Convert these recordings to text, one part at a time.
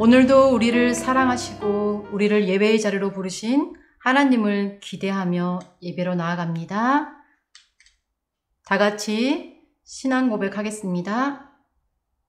오늘도 우리를 사랑하시고 우리를 예배의 자리로 부르신 하나님을 기대하며 예배로 나아갑니다. 다 같이 신앙 고백하겠습니다.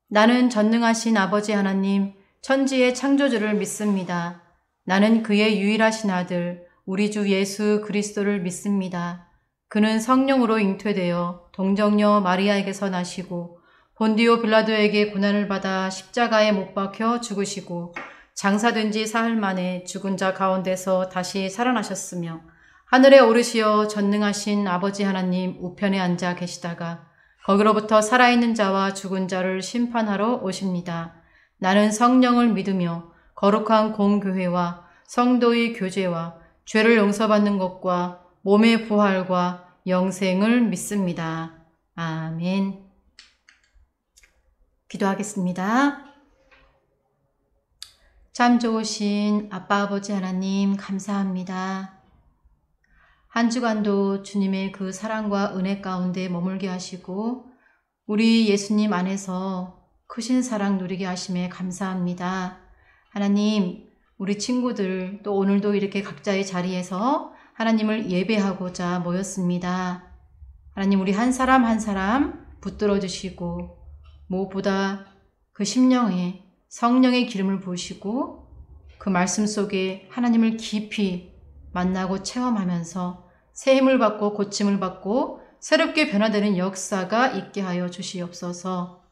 나는 전능하신 아버지 하나님, 천지의 창조주를 믿습니다. 나는 그의 유일하신 아들, 우리 주 예수 그리스도를 믿습니다. 그는 성령으로 잉태되어 동정녀 마리아에게서 나시고 본디오 빌라도에게 고난을 받아 십자가에 못 박혀 죽으시고 장사된 지 사흘 만에 죽은 자 가운데서 다시 살아나셨으며 하늘에 오르시어 전능하신 아버지 하나님 우편에 앉아 계시다가 거기로부터 살아있는 자와 죽은 자를 심판하러 오십니다. 나는 성령을 믿으며 거룩한 공교회와 성도의 교제와 죄를 용서받는 것과 몸의 부활과 영생을 믿습니다. 아멘. 기도하겠습니다. 참 좋으신 아빠 아버지 하나님 감사합니다. 한 주간도 주님의 그 사랑과 은혜 가운데 머물게 하시고 우리 예수님 안에서 크신 사랑 누리게 하심에 감사합니다. 하나님, 우리 친구들 또 오늘도 이렇게 각자의 자리에서 하나님을 예배하고자 모였습니다. 하나님, 우리 한 사람 한 사람 붙들어 주시고 무엇보다 그 심령에 성령의 기름을 부으시고 그 말씀 속에 하나님을 깊이 만나고 체험하면서 새 힘을 받고 고침을 받고 새롭게 변화되는 역사가 있게 하여 주시옵소서.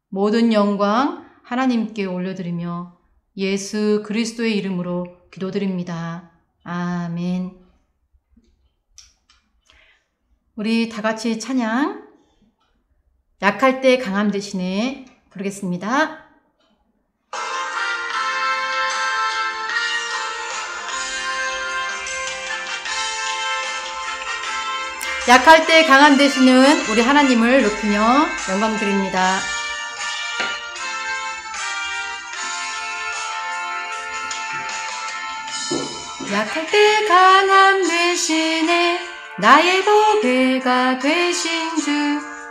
모든 영광 하나님께 올려드리며 예수 그리스도의 이름으로 기도드립니다. 아멘. 우리 다 같이 찬양 약할 때 강함 대신에 부르겠습니다. 약할 때 강함 되시는 우리 하나님을 높이며 영광 드립니다. 약할 때 강함 되시네 나의 보배가 되신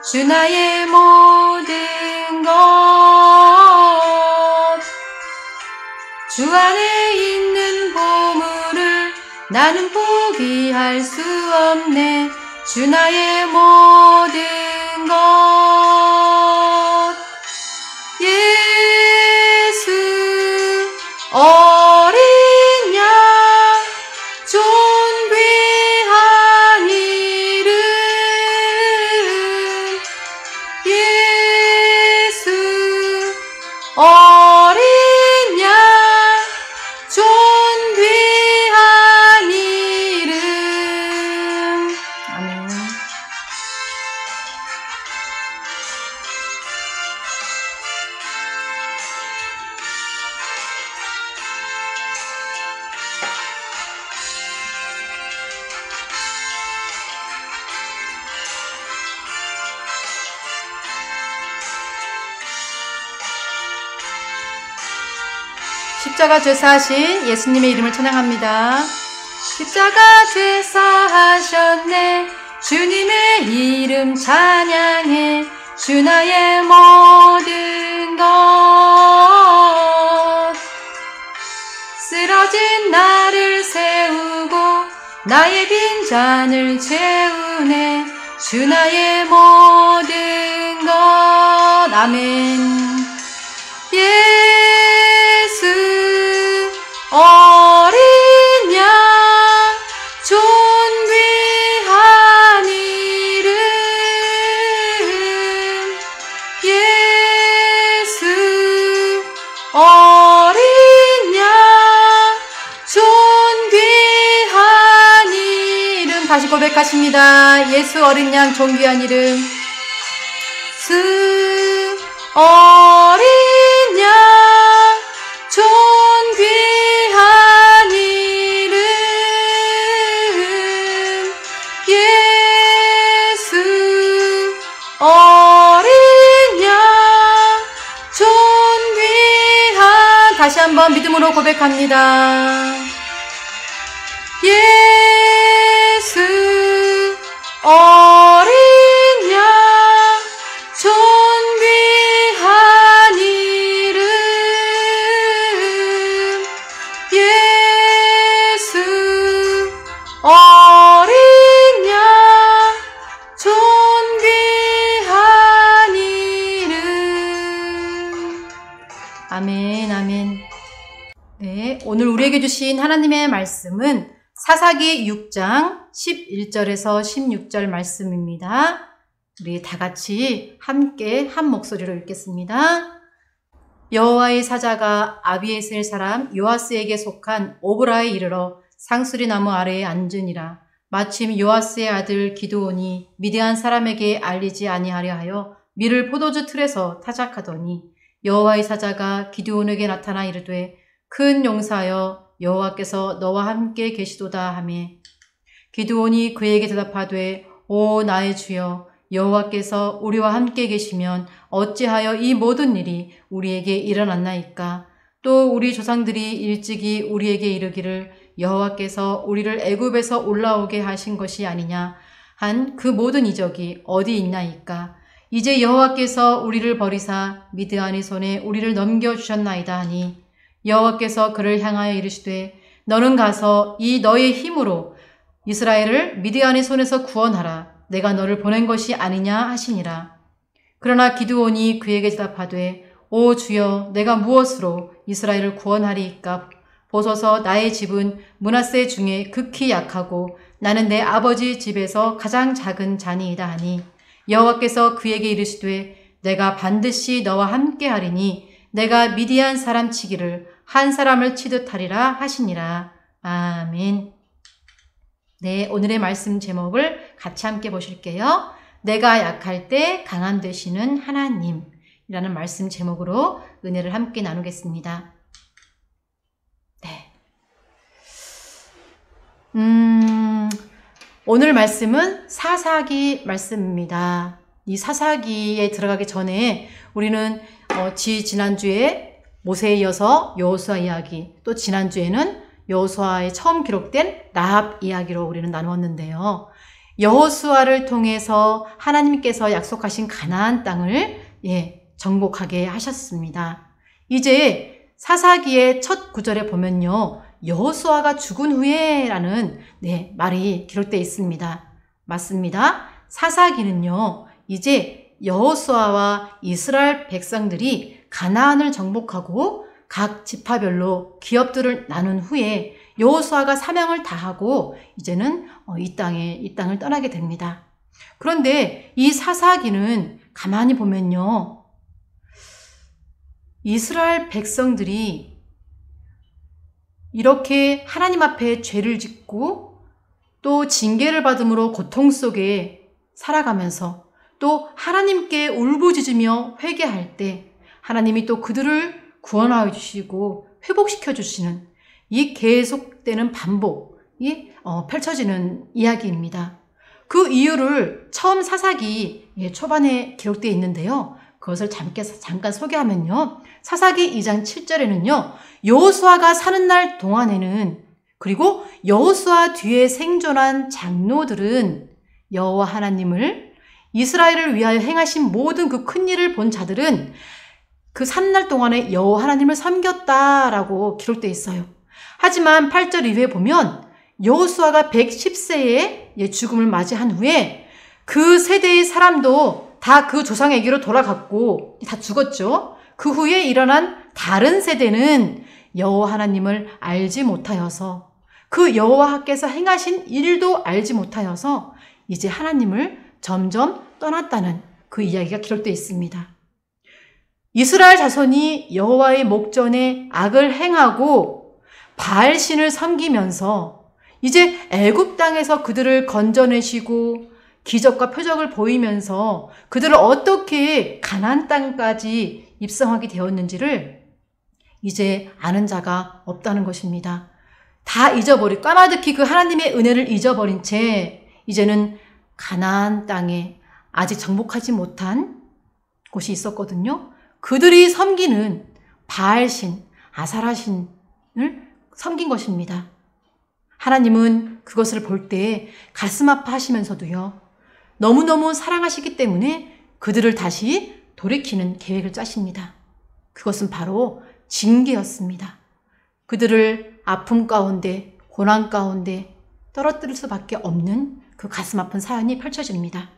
주 나의 모든 것 주 안에 있는 보물을 나는 포기할 수 없네 주 나의 모든 것 예수 어린 양 존귀한 이름 예수 어린 양 존귀한 이름 아멘. 십자가 죄사하신 예수님의 이름을 찬양합니다. 십자가 죄사하셨네 주님의 이름 찬양해 주 나의 모든 것 쓰러진 나를 세우고 나의 빈잔을 채우네 주 나의 모든 것 아멘. 예수 어린 양 존귀한 이름 예수 어린 양 존귀한 이름 다시 고백하십니다. 예수 어린 양 존귀한 이름 수 어린 양 존귀한 이름 예수 어린 양 존귀한 다시 한번 믿음으로 고백합니다. 예수 어린 양 존귀한 이름 어린 양 존귀한 이름. 아멘, 아멘. 네, 오늘 우리에게 주신 하나님의 말씀은 사사기 6장 11절에서 16절 말씀입니다. 우리 다 같이 함께 한 목소리로 읽겠습니다. 여호와의 사자가 아비에셀 사람 요아스에게 속한 오브라에 이르러 상수리 나무 아래에 앉으니라. 마침 요아스의 아들 기드온이 미디안 사람에게 알리지 아니하려 하여 밀을 포도주 틀에서 타작하더니 여호와의 사자가 기드온에게 나타나 이르되 큰 용사여 여호와께서 너와 함께 계시도다 하매 기드온이 그에게 대답하되 오 나의 주여 여호와께서 우리와 함께 계시면 어찌하여 이 모든 일이 우리에게 일어났나이까. 또 우리 조상들이 일찍이 우리에게 이르기를 여호와께서 우리를 애굽에서 올라오게 하신 것이 아니냐 한 그 모든 이적이 어디 있나이까. 이제 여호와께서 우리를 버리사 미드안의 손에 우리를 넘겨주셨나이다 하니 여호와께서 그를 향하여 이르시되 너는 가서 이 너의 힘으로 이스라엘을 미드안의 손에서 구원하라. 내가 너를 보낸 것이 아니냐 하시니라. 그러나 기드온이 그에게 대답하되 오 주여 내가 무엇으로 이스라엘을 구원하리이까. 보소서 나의 집은 므낫세 중에 극히 약하고 나는 내 아버지 집에서 가장 작은 자니이다 하니 여호와께서 그에게 이르시되 내가 반드시 너와 함께 하리니 내가 미디안 사람 치기를 한 사람을 치듯 하리라 하시니라. 아멘. 네, 오늘의 말씀 제목을 같이 함께 보실게요. 내가 약할 때 강한 되시는 하나님이라는 말씀 제목으로 은혜를 함께 나누겠습니다. 네. 오늘 말씀은 사사기 말씀입니다. 이 사사기에 들어가기 전에 우리는 지난주에 모세에 이어서 여호수아 이야기, 또 지난주에는 여호수아에 처음 기록된 라합 이야기로 우리는 나누었는데요. 여호수아를 통해서 하나님께서 약속하신 가나안 땅을 정복하게 하셨습니다. 이제 사사기의 첫 구절에 보면요. 여호수아가 죽은 후에라는 말이 기록되어 있습니다. 맞습니다. 사사기는요. 이제 여호수아와 이스라엘 백성들이 가나안을 정복하고 각 지파별로 기업들을 나눈 후에 여호수아가 사명을 다하고 이제는 이 땅을 떠나게 됩니다. 그런데 이 사사기는 가만히 보면요. 이스라엘 백성들이 이렇게 하나님 앞에 죄를 짓고 또 징계를 받음으로 고통 속에 살아가면서 또 하나님께 울부짖으며 회개할 때 하나님이 또 그들을 구원하여 주시고 회복시켜 주시는 이 계속되는 반복이 펼쳐지는 이야기입니다. 그 이유를 처음 사사기 초반에 기록되어 있는데요. 그것을 잠깐 소개하면요. 사사기 2장 7절에는요. 여호수아가 사는 날 동안에는 그리고 여호수아 뒤에 생존한 장로들은 여호와 하나님을 이스라엘을 위하여 행하신 모든 그 큰 일을 본 자들은 그 산날 동안에 여호와 하나님을 섬겼다라고 기록되어 있어요. 하지만 8절 이후에 보면 여호수아가 110세의 죽음을 맞이한 후에 그 세대의 사람도 다 그 조상에게로 돌아갔고 다 죽었죠. 그 후에 일어난 다른 세대는 여호와 하나님을 알지 못하여서 그 여호와께서 행하신 일도 알지 못하여서 이제 하나님을 점점 떠났다는 그 이야기가 기록되어 있습니다. 이스라엘 자손이 여호와의 목전에 악을 행하고 바알신을 섬기면서 이제 애굽 땅에서 그들을 건져내시고 기적과 표적을 보이면서 그들을 어떻게 가나안 땅까지 입성하게 되었는지를 이제 아는 자가 없다는 것입니다. 다 잊어버리고 까마득히 그 하나님의 은혜를 잊어버린 채 이제는 가나안 땅에 아직 정복하지 못한 곳이 있었거든요. 그들이 섬기는 바알신, 아사라신을 섬긴 것입니다. 하나님은 그것을 볼 때 가슴 아파하시면서도요. 너무너무 사랑하시기 때문에 그들을 다시 돌이키는 계획을 짜십니다. 그것은 바로 징계였습니다. 그들을 아픔 가운데, 고난 가운데, 떨어뜨릴 수밖에 없는 그 가슴 아픈 사연이 펼쳐집니다.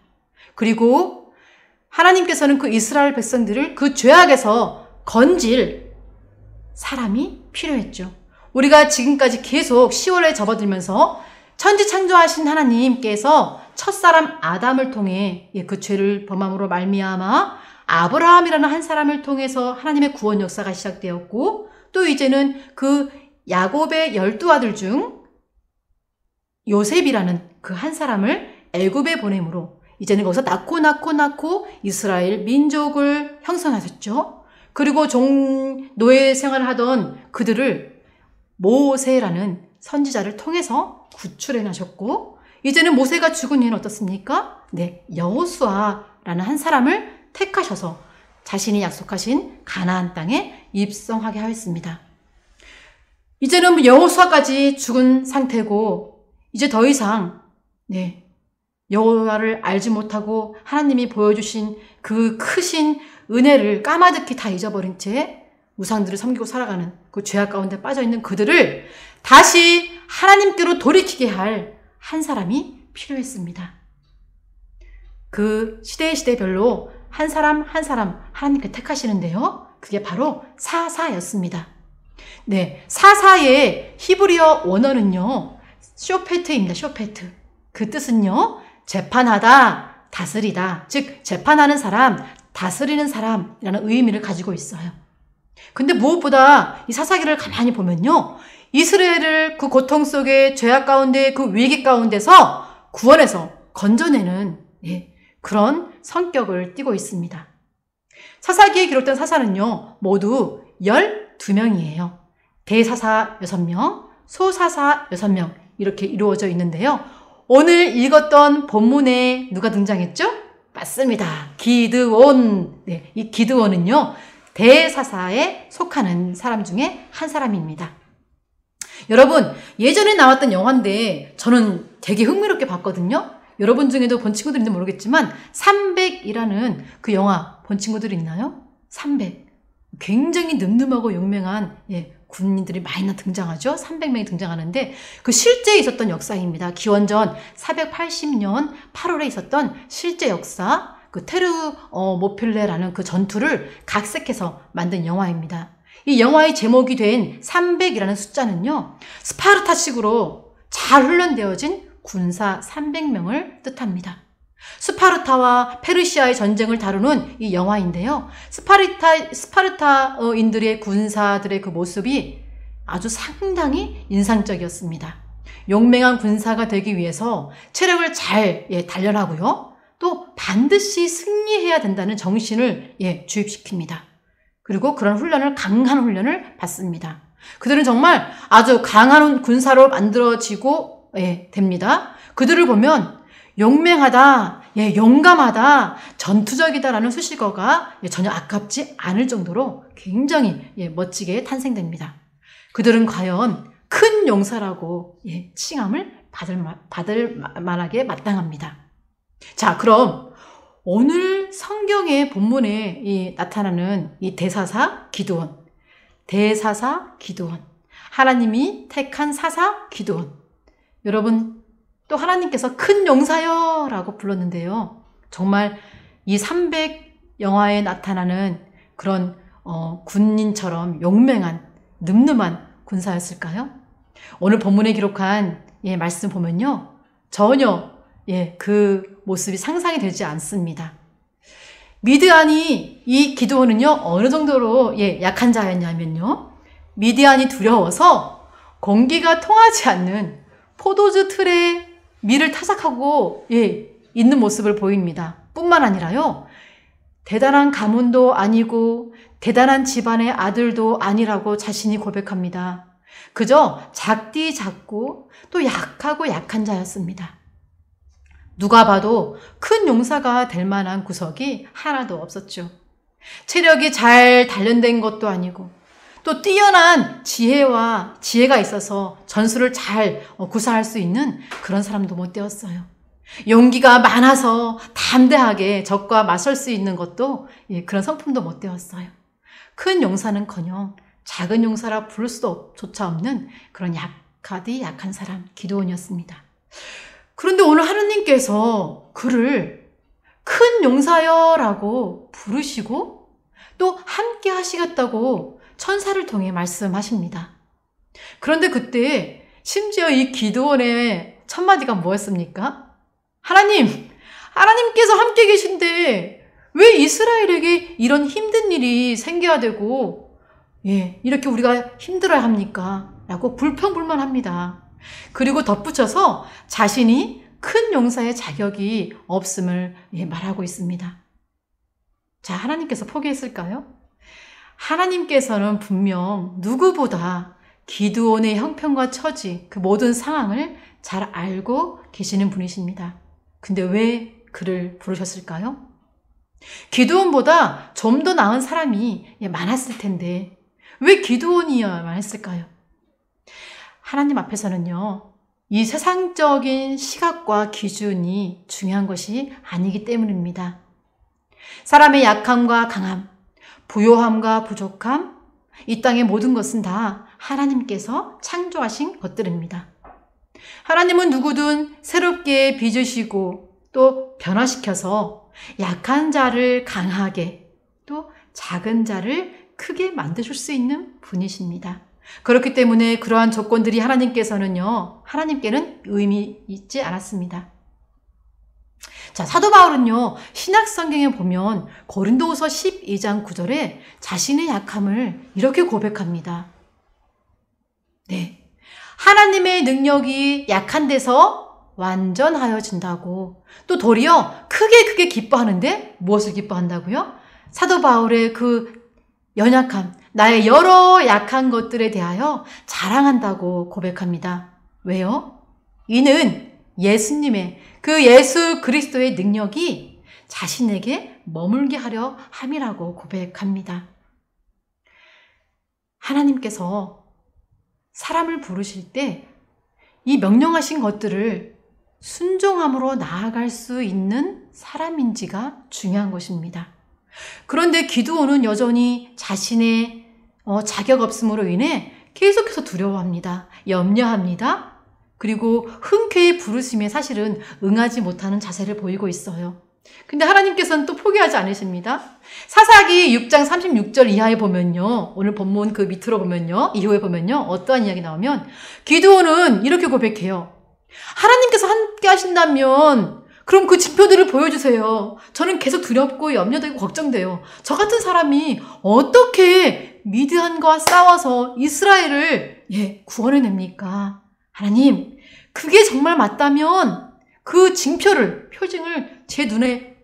그리고 하나님께서는 그 이스라엘 백성들을 그 죄악에서 건질 사람이 필요했죠. 우리가 지금까지 계속 시월에 접어들면서 천지창조하신 하나님께서 첫사람 아담을 통해 그 죄를 범함으로 말미암아 아브라함이라는 한 사람을 통해서 하나님의 구원 역사가 시작되었고, 또 이제는 그 야곱의 12아들 중 요셉이라는 그 한 사람을 애굽에 보냄으로 이제는 거기서 낳고 이스라엘 민족을 형성하셨죠. 그리고 노예 생활을 하던 그들을 모세라는 선지자를 통해서 구출해내셨고, 이제는 모세가 죽은 이유는 어떻습니까? 네, 여호수아라는 한 사람을 택하셔서 자신이 약속하신 가나안 땅에 입성하게 하였습니다. 이제는 여호수아까지 죽은 상태고, 이제 더 이상 여호와를 알지 못하고 하나님이 보여주신 그 크신 은혜를 까마득히 다 잊어버린 채 우상들을 섬기고 살아가는 그 죄악 가운데 빠져있는 그들을 다시 하나님께로 돌이키게 할 한 사람이 필요했습니다. 그 시대별로 한 사람 한 사람 하나님께 택하시는데요. 그게 바로 사사였습니다. 네, 사사의 히브리어 원어는요, 쇼페트입니다. 쇼페트. 그 뜻은요, 재판하다, 다스리다. 즉 재판하는 사람, 다스리는 사람이라는 의미를 가지고 있어요. 근데 무엇보다 이 사사기를 가만히 보면요, 이스라엘을 그 고통 속에 죄악 가운데 그 위기 가운데서 구원해서 건져내는 그런 성격을 띠고 있습니다. 사사기에 기록된 사사는요, 모두 12명이에요. 대사사 6명, 소사사 6명 이렇게 이루어져 있는데요. 오늘 읽었던 본문에 누가 등장했죠? 맞습니다. 기드온. 네, 이 기드온은요, 대사사에 속하는 사람 중에 한 사람입니다. 여러분, 예전에 나왔던 영화인데 저는 되게 흥미롭게 봤거든요. 여러분 중에도 본 친구들인지 모르겠지만 300이라는 그 영화 본 친구들 있나요? 300. 굉장히 늠름하고 용맹한 군인들이 많이 등장하죠. 300명이 등장하는데 그 실제 있었던 역사입니다. 기원전 480년 8월에 있었던 실제 역사, 그 테르모필레라는 그 전투를 각색해서 만든 영화입니다. 이 영화의 제목이 된 300이라는 숫자는요, 스파르타식으로 잘 훈련되어진 군사 300명을 뜻합니다. 스파르타와 페르시아의 전쟁을 다루는 이 영화인데요. 스파르타인들의 군사들의 그 모습이 아주 상당히 인상적이었습니다. 용맹한 군사가 되기 위해서 체력을 잘 단련하고요. 또 반드시 승리해야 된다는 정신을 주입시킵니다. 그리고 그런 강한 훈련을 받습니다. 그들은 정말 아주 강한 군사로 만들어지고 됩니다. 그들을 보면 용맹하다, 용감하다, 전투적이다라는 수식어가 전혀 아깝지 않을 정도로 굉장히 멋지게 탄생됩니다. 그들은 과연 큰 용사라고 칭함을 받을 만하게 마땅합니다. 자, 그럼 오늘 성경의 본문에 나타나는 이 대사사 기드온, 하나님이 택한 사사 기드온. 여러분, 또 하나님께서 큰 용사여 라고 불렀는데요. 정말 이 300 영화에 나타나는 그런 군인처럼 용맹한 늠름한 군사였을까요? 오늘 본문에 기록한 말씀 보면요, 전혀 그 모습이 상상이 되지 않습니다. 미드안이 이 기드온은요, 어느 정도로 약한 자였냐면요, 미드안이 두려워서 공기가 통하지 않는 포도주 틀에 밀을 타작하고 있는 모습을 보입니다. 뿐만 아니라요, 대단한 가문도 아니고 대단한 집안의 아들도 아니라고 자신이 고백합니다. 그저 작고 또 약하고 약한 자였습니다. 누가 봐도 큰 용사가 될 만한 구석이 하나도 없었죠. 체력이 잘 단련된 것도 아니고 또 뛰어난 지혜가 있어서 전술을 잘 구사할 수 있는 그런 사람도 못 되었어요. 용기가 많아서 담대하게 적과 맞설 수 있는 것도 그런 성품도 못 되었어요. 큰 용사는커녕 작은 용사라 부를 수도 조차 없는 그런 가디 약한 사람 기드온이었습니다. 그런데 오늘 하느님께서 그를 큰 용사여 라고 부르시고 또 함께 하시겠다고 천사를 통해 말씀하십니다. 그런데 그때 심지어 이 기드온의 첫마디가 뭐였습니까? 하나님께서 함께 계신데 왜 이스라엘에게 이런 힘든 일이 생겨야 되고 이렇게 우리가 힘들어야 합니까? 라고 불평불만합니다. 그리고 덧붙여서 자신이 큰 용사의 자격이 없음을 말하고 있습니다. 자, 하나님께서 포기했을까요? 하나님께서는 분명 누구보다 기드온의 형편과 처지, 그 모든 상황을 잘 알고 계시는 분이십니다. 근데 왜 그를 부르셨을까요? 기드온보다 좀 더 나은 사람이 많았을 텐데 왜 기드온이어야만 했을까요? 하나님 앞에서는요, 이 세상적인 시각과 기준이 중요한 것이 아니기 때문입니다. 사람의 약함과 강함, 부요함과 부족함, 이 땅의 모든 것은 다 하나님께서 창조하신 것들입니다. 하나님은 누구든 새롭게 빚으시고 또 변화시켜서 약한 자를 강하게 또 작은 자를 크게 만드실 수 있는 분이십니다. 그렇기 때문에 그러한 조건들이 하나님께는 의미 있지 않았습니다. 자, 사도 바울은요, 신약 성경에 보면 고린도후서 12장 9절에 자신의 약함을 이렇게 고백합니다. 하나님의 능력이 약한 데서 완전하여진다고. 또 도리어 크게 기뻐하는데 무엇을 기뻐한다고요? 사도 바울의 그 연약함, 나의 여러 약한 것들에 대하여 자랑한다고 고백합니다. 왜요? 이는 예수님의 그 예수 그리스도의 능력이 자신에게 머물게 하려 함이라고 고백합니다. 하나님께서 사람을 부르실 때 이 명령하신 것들을 순종함으로 나아갈 수 있는 사람인지가 중요한 것입니다. 그런데 기드온은 여전히 자신의 자격 없음으로 인해 계속해서 두려워합니다. 염려합니다. 그리고 흔쾌히 부르심에 사실은 응하지 못하는 자세를 보이고 있어요. 근데 하나님께서는 또 포기하지 않으십니다. 사사기 6장 36절 이하에 보면요, 오늘 본문 그 밑으로 보면요, 이후에 보면요, 어떠한 이야기 나오면 기드온은 이렇게 고백해요. 하나님께서 함께 하신다면 그럼 그 징표들을 보여주세요. 저는 계속 두렵고 염려되고 걱정돼요. 저 같은 사람이 어떻게 미드안과 싸워서 이스라엘을 구원해냅니까? 하나님, 그게 정말 맞다면 그 징표를, 표징을 제 눈에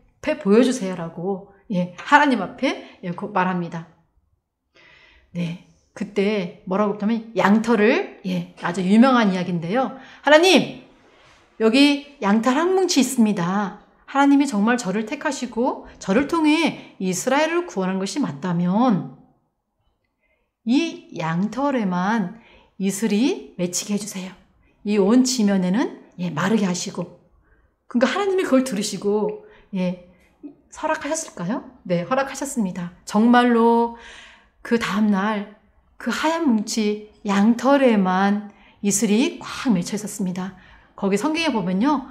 보여주세요라고 하나님 앞에 말합니다. 그때 뭐라고 했냐면 양털을, 아주 유명한 이야기인데요. 하나님, 여기 양털 한 뭉치 있습니다. 하나님이 정말 저를 택하시고 저를 통해 이스라엘을 구원한 것이 맞다면 이 양털에만 이슬이 맺히게 해주세요. 이 온 지면에는 마르게 하시고. 그러니까 하나님이 그걸 들으시고 허락하셨을까요? 네, 허락하셨습니다. 정말로 그 다음날 그 하얀 뭉치 양털에만 이슬이 꽉 맺혀 있었습니다. 거기 성경에 보면요,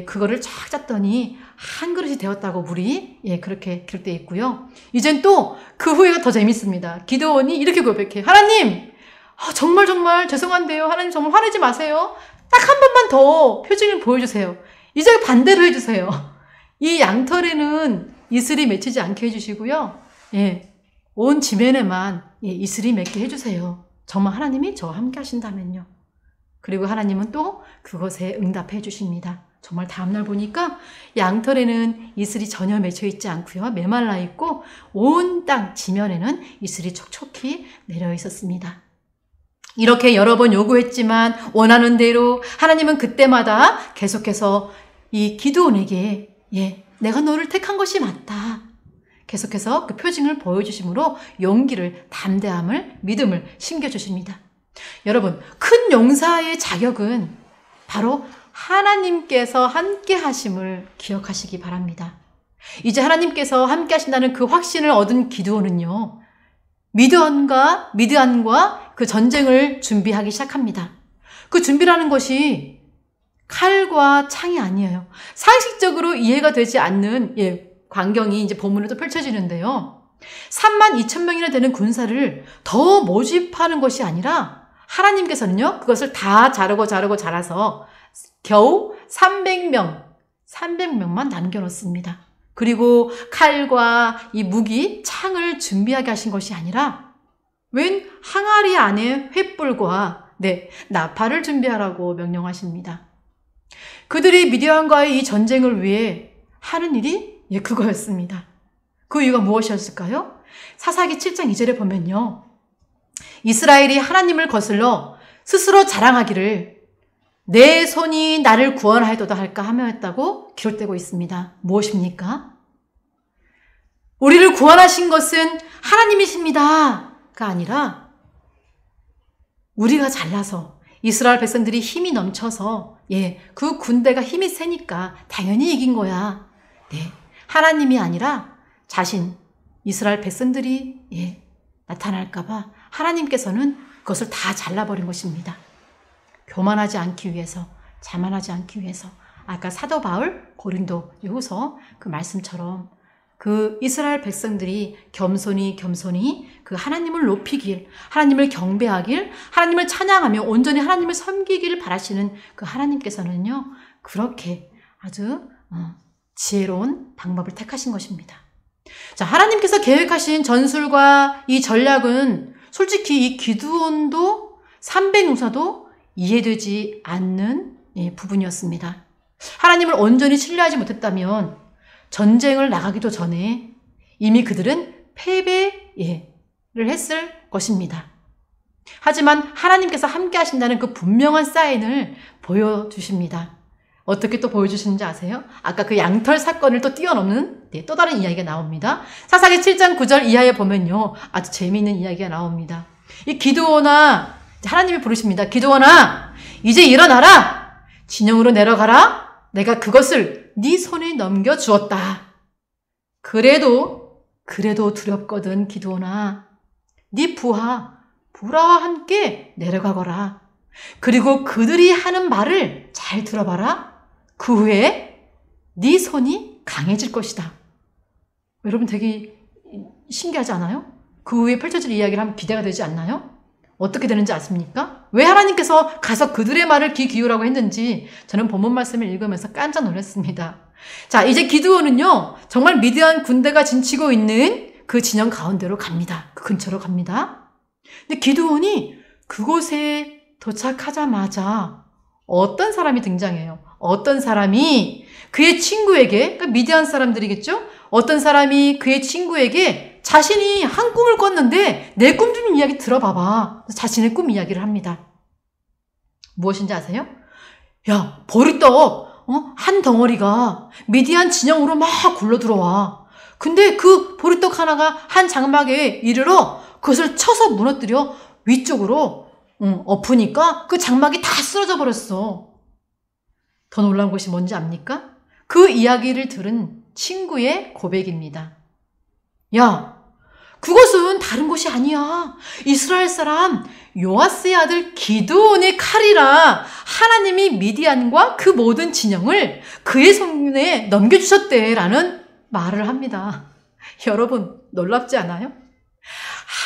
그거를 쫙 짰더니 한 그릇이 되었다고 물이 그렇게 기록되어 있고요. 이젠 또 그 후회가 더 재밌습니다. 기드온이 이렇게 고백해. 하나님, 정말 죄송한데요. 하나님 정말 화내지 마세요. 딱 한 번만 더 표징을 보여주세요. 이제 반대로 해주세요. 이 양털에는 이슬이 맺히지 않게 해주시고요. 온 지면에만 이슬이 맺게 해주세요. 정말 하나님이 저와 함께 하신다면요. 그리고 하나님은 또 그것에 응답해 주십니다. 정말 다음날 보니까 양털에는 이슬이 전혀 맺혀 있지 않고요. 메말라 있고 온 땅 지면에는 이슬이 촉촉히 내려 있었습니다. 이렇게 여러 번 요구했지만 원하는 대로 하나님은 그때마다 계속해서 이 기드온에게 내가 너를 택한 것이 맞다. 계속해서 그 표징을 보여주심으로 용기를, 담대함을, 믿음을 심겨주십니다. 여러분, 큰 용사의 자격은 바로 하나님께서 함께 하심을 기억하시기 바랍니다. 이제 하나님께서 함께 하신다는 그 확신을 얻은 기드온은요, 미드안과 그 전쟁을 준비하기 시작합니다. 그 준비라는 것이 칼과 창이 아니에요. 상식적으로 이해가 되지 않는 광경이 이제 본문에 또 펼쳐지는데요. 32,000명이나 되는 군사를 더 모집하는 것이 아니라 하나님께서는요, 그것을 다 자라서 겨우 300명만 남겨놓습니다. 그리고 칼과 이 무기, 창을 준비하게 하신 것이 아니라 웬 항아리 안에 횃불과 나팔을 준비하라고 명령하십니다. 그들이 미디안과의 이 전쟁을 위해 하는 일이 그거였습니다. 그 이유가 무엇이었을까요? 사사기 7장 2절에 보면요. 이스라엘이 하나님을 거슬러 스스로 자랑하기를 내 손이 나를 구원하여도다 할까 하며였다고 기록되고 있습니다. 무엇입니까? 우리를 구원하신 것은 하나님이십니다가 아니라 우리가 잘나서 이스라엘 백성들이 힘이 넘쳐서 그 군대가 힘이 세니까 당연히 이긴 거야. 하나님이 아니라 자신 이스라엘 백성들이 나타날까 봐 하나님께서는 그것을 다 잘라버린 것입니다. 교만하지 않기 위해서, 자만하지 않기 위해서. 아까 사도 바울 고린도 후서 그 말씀처럼 그 이스라엘 백성들이 겸손히 그 하나님을 높이길, 하나님을 경배하길, 하나님을 찬양하며 온전히 하나님을 섬기길 바라시는 그 하나님께서는요, 그렇게 아주 지혜로운 방법을 택하신 것입니다. 자, 하나님께서 계획하신 전술과 이 전략은 솔직히 이 기드온도 300용사도 이해되지 않는 부분이었습니다. 하나님을 온전히 신뢰하지 못했다면 전쟁을 나가기도 전에 이미 그들은 패배를 했을 것입니다. 하지만 하나님께서 함께 하신다는 그 분명한 사인을 보여주십니다. 어떻게 또 보여주시는지 아세요? 아까 그 양털 사건을 또 뛰어넘는 또 다른 이야기가 나옵니다. 사사기 7장 9절 이하에 보면요, 아주 재미있는 이야기가 나옵니다. 이 기드온아, 하나님이 부르십니다. 기드온아, 이제 일어나라. 진영으로 내려가라. 내가 그것을 네 손에 넘겨주었다. 그래도 두렵거든. 기드온아, 네 부하 부라와 함께 내려가거라. 그리고 그들이 하는 말을 잘 들어봐라. 그 후에 네 손이 강해질 것이다. 여러분 되게 신기하지 않아요? 그 후에 펼쳐질 이야기를 하면 기대가 되지 않나요? 어떻게 되는지 아십니까? 왜 하나님께서 가서 그들의 말을 귀 기울라고 했는지 저는 본문 말씀을 읽으면서 깜짝 놀랐습니다. 자, 이제 기드온은요, 정말 미디안 군대가 진치고 있는 그 진영 가운데로 갑니다. 그 근처로 갑니다. 근데 기드온이 그곳에 도착하자마자 어떤 사람이 등장해요. 어떤 사람이 그의 친구에게, 그러니까 미디안 사람들이겠죠? 어떤 사람이 그의 친구에게 자신이 한 꿈을 꿨는데 내 꿈 좀 이야기 들어봐봐. 자신의 꿈 이야기를 합니다. 무엇인지 아세요? 야, 보리떡 한 덩어리가 미디안 진영으로 막 굴러 들어와. 근데 그 보리떡 하나가 한 장막에 이르러 그것을 쳐서 무너뜨려 위쪽으로 엎으니까 그 장막이 다 쓰러져 버렸어. 더 놀라운 것이 뭔지 압니까? 그 이야기를 들은 친구의 고백입니다. 야, 그것은 다른 것이 아니야. 이스라엘 사람 요아스의 아들 기드온의 칼이라. 하나님이 미디안과 그 모든 진영을 그의 손에 넘겨주셨대라는 말을 합니다. 여러분 놀랍지 않아요?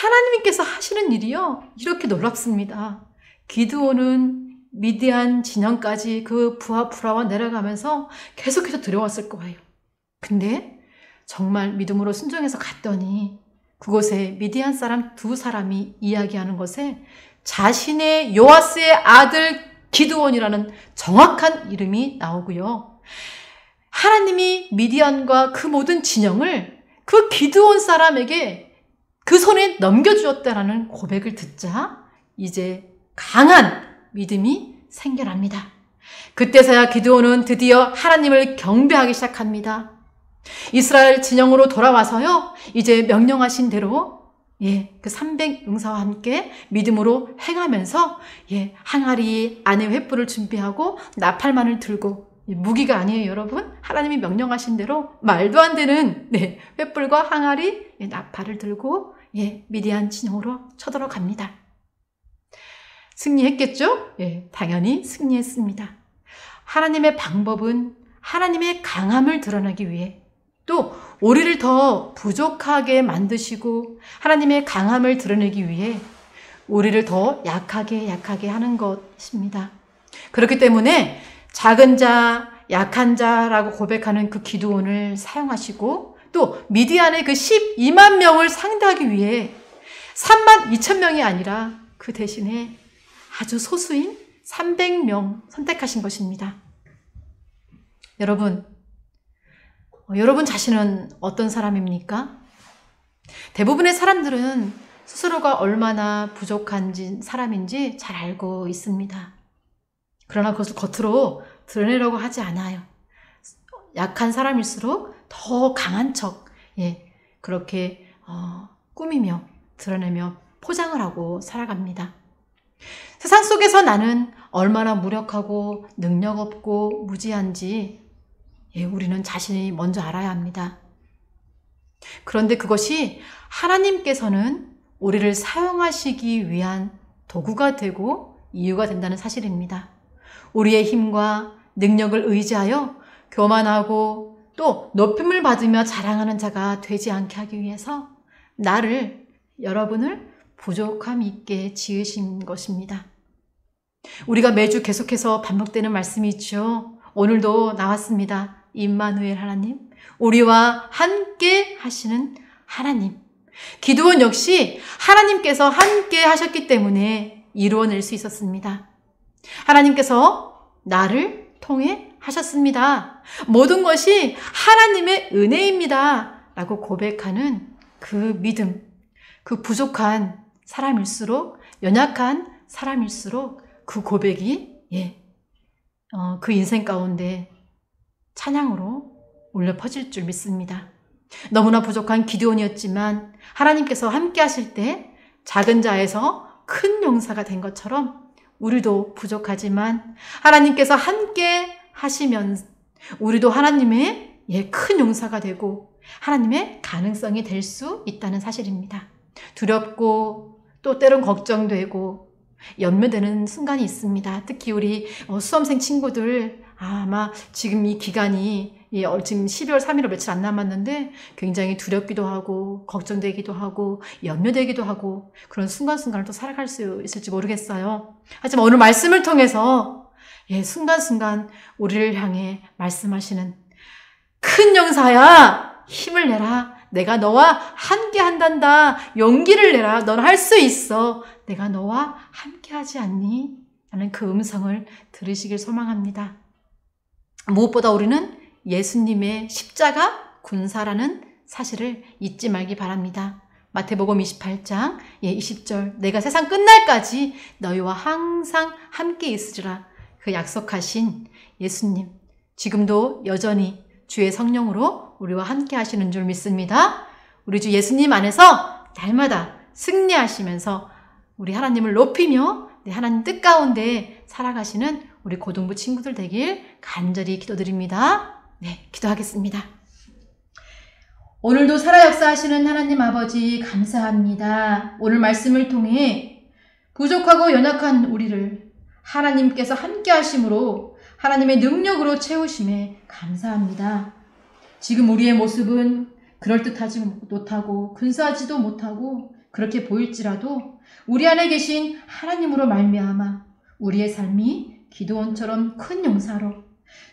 하나님께서 하시는 일이요, 이렇게 놀랍습니다. 기드온은 미디안 진영까지 그 부하와 내려가면서 계속해서 들어왔을 거예요. 근데 정말 믿음으로 순종해서 갔더니 그곳에 미디안 사람 2사람이 이야기하는 것에 자신의 요아스의 아들 기드온이라는 정확한 이름이 나오고요. 하나님이 미디안과 그 모든 진영을 그 기드온 사람에게 그 손에 넘겨주었다라는 고백을 듣자 이제 강한 믿음이 생겨납니다. 그때서야 기드온은 드디어 하나님을 경배하기 시작합니다. 이스라엘 진영으로 돌아와서요, 이제 명령하신 대로 그 300용사와 함께 믿음으로 행하면서 항아리 안에 횃불을 준비하고 나팔만을 들고, 무기가 아니에요 여러분. 하나님이 명령하신 대로 말도 안 되는 횃불과 항아리, 나팔을 들고 미디안 진영으로 쳐들어갑니다. 승리했겠죠? 예, 당연히 승리했습니다. 하나님의 방법은 하나님의 강함을 드러내기 위해, 또 우리를 더 부족하게 만드시고 하나님의 강함을 드러내기 위해 우리를 더 약하게 하는 것입니다. 그렇기 때문에 작은 자, 약한 자라고 고백하는 그 기드온을 사용하시고, 또 미디안의 그 12만 명을 상대하기 위해 3만 2천 명이 아니라 그 대신에 아주 소수인 300명 선택하신 것입니다. 여러분 자신은 어떤 사람입니까? 대부분의 사람들은 스스로가 얼마나 부족한 사람인지 잘 알고 있습니다. 그러나 그것을 겉으로 드러내려고 하지 않아요. 약한 사람일수록 더 강한 척, 그렇게 꾸미며 드러내며 포장을 하고 살아갑니다. 세상 속에서 나는 얼마나 무력하고 능력 없고 무지한지 우리는 자신이 먼저 알아야 합니다. 그런데 그것이 하나님께서는 우리를 사용하시기 위한 도구가 되고 이유가 된다는 사실입니다. 우리의 힘과 능력을 의지하여 교만하고 또 높임을 받으며 자랑하는 자가 되지 않게 하기 위해서 여러분을 부족함 있게 지으신 것입니다. 우리가 매주 계속해서 반복되는 말씀이 있죠. 오늘도 나왔습니다. 임마누엘 하나님, 우리와 함께 하시는 하나님. 기드온 역시 하나님께서 함께 하셨기 때문에 이루어낼 수 있었습니다. 하나님께서 나를 통해 하셨습니다. 모든 것이 하나님의 은혜입니다. 라고 고백하는 그 믿음, 그 부족한 사람일수록, 연약한 사람일수록 그 고백이 그 인생 가운데 찬양으로 울려 퍼질 줄 믿습니다. 너무나 부족한 기드온이었지만 하나님께서 함께 하실 때 작은 자에서 큰 용사가 된 것처럼 우리도 부족하지만 하나님께서 함께 하시면 우리도 하나님의 큰 용사가 되고 하나님의 가능성이 될 수 있다는 사실입니다. 두렵고 또 때론 걱정되고 연매되는 순간이 있습니다. 특히 우리 수험생 친구들 아마 지금 이 기간이 지금 12월 3일로 며칠 안 남았는데 굉장히 두렵기도 하고 걱정되기도 하고 염려되기도 하고 그런 순간순간을 또 살아갈 수 있을지 모르겠어요. 하지만 오늘 말씀을 통해서 순간순간 우리를 향해 말씀하시는 큰 용사야, 힘을 내라. 내가 너와 함께 한단다. 용기를 내라. 넌 할 수 있어. 내가 너와 함께 하지 않니? 라는 그 음성을 들으시길 소망합니다. 무엇보다 우리는 예수님의 십자가 군사라는 사실을 잊지 말기 바랍니다. 마태복음 28장 20절, 내가 세상 끝날까지 너희와 항상 함께 있으리라. 그 약속하신 예수님, 지금도 여전히 주의 성령으로 우리와 함께 하시는 줄 믿습니다. 우리 주 예수님 안에서 날마다 승리하시면서 우리 하나님을 높이며 하나님 뜻 가운데 살아가시는 우리 고등부 친구들 되길 간절히 기도드립니다. 기도하겠습니다. 오늘도 살아 역사하시는 하나님 아버지 감사합니다. 오늘 말씀을 통해 부족하고 연약한 우리를 하나님께서 함께 하심으로 하나님의 능력으로 채우심에 감사합니다. 지금 우리의 모습은 그럴듯하지 못하고 근사하지도 못하고 그렇게 보일지라도 우리 안에 계신 하나님으로 말미암아 우리의 삶이 기드온처럼 큰 용사로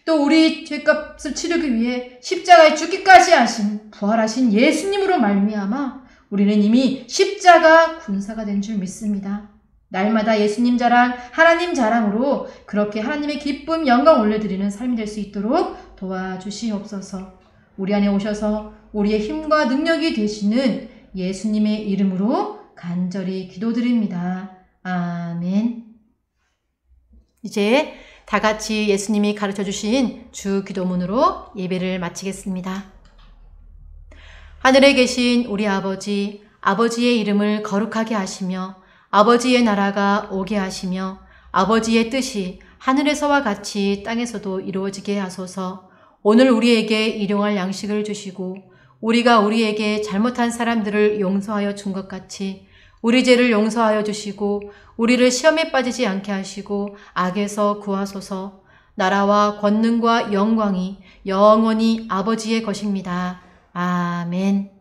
또 우리 죄값을 치르기 위해 십자가에 죽기까지 하신 부활하신 예수님으로 말미암아 우리는 이미 십자가 군사가 된 줄 믿습니다. 날마다 예수님 자랑, 하나님 자랑으로 그렇게 하나님의 기쁨, 영광 올려드리는 삶이 될 수 있도록 도와주시옵소서. 우리 안에 오셔서 우리의 힘과 능력이 되시는 예수님의 이름으로 간절히 기도드립니다. 아멘. 이제 다 같이 예수님이 가르쳐 주신 주 기도문으로 예배를 마치겠습니다. 하늘에 계신 우리 아버지, 아버지의 이름을 거룩하게 하시며 아버지의 나라가 오게 하시며 아버지의 뜻이 하늘에서와 같이 땅에서도 이루어지게 하소서. 오늘 우리에게 일용할 양식을 주시고 우리가 우리에게 잘못한 사람들을 용서하여 준 것 같이 우리 죄를 용서하여 주시고 우리를 시험에 빠지지 않게 하시고 악에서 구하소서. 나라와 권능과 영광이 영원히 아버지의 것입니다. 아멘.